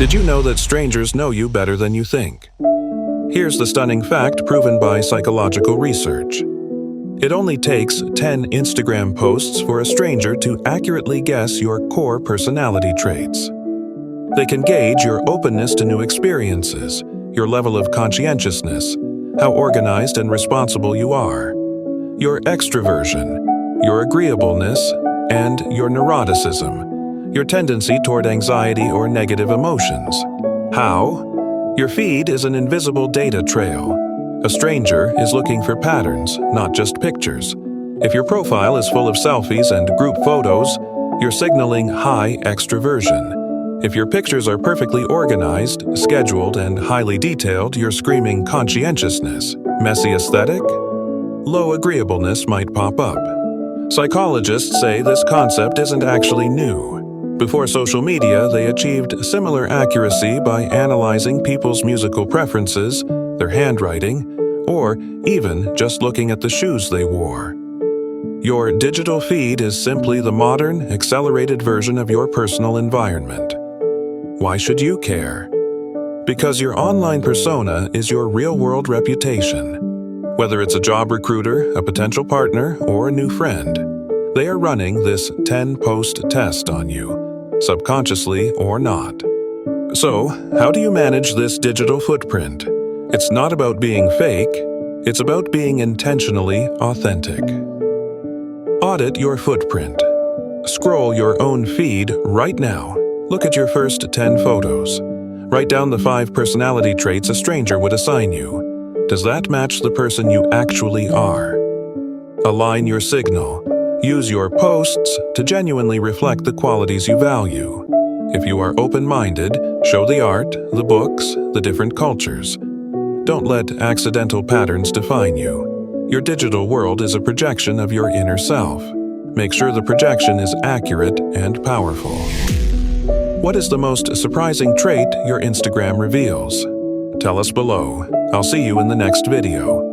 Did you know that strangers know you better than you think? Here's the stunning fact proven by psychological research. It only takes 10 Instagram posts for a stranger to accurately guess your core personality traits. They can gauge your openness to new experiences, your level of conscientiousness, how organized and responsible you are, your extroversion, your agreeableness, and your neuroticism, your tendency toward anxiety or negative emotions. How? Your feed is an invisible data trail. A stranger is looking for patterns, not just pictures. If your profile is full of selfies and group photos, you're signaling high extroversion. If your pictures are perfectly organized, scheduled, and highly detailed, you're screaming conscientiousness. Messy aesthetic? Low agreeableness might pop up. Psychologists say this concept isn't actually new. Before social media, they achieved similar accuracy by analyzing people's musical preferences, their handwriting, or even just looking at the shoes they wore. Your digital feed is simply the modern, accelerated version of your personal environment. Why should you care? Because your online persona is your real-world reputation. Whether it's a job recruiter, a potential partner, or a new friend, they are running this 10-post test on you, subconsciously or not. So, how do you manage this digital footprint? It's not about being fake, it's about being intentionally authentic. Audit your footprint. Scroll your own feed right now. Look at your first 10 photos. Write down the 5 personality traits a stranger would assign you. Does that match the person you actually are? Align your signal. Use your posts to genuinely reflect the qualities you value. If you are open-minded, show the art, the books, the different cultures. Don't let accidental patterns define you. Your digital world is a projection of your inner self. Make sure the projection is accurate and powerful. What is the most surprising trait your Instagram reveals? Tell us below. I'll see you in the next video.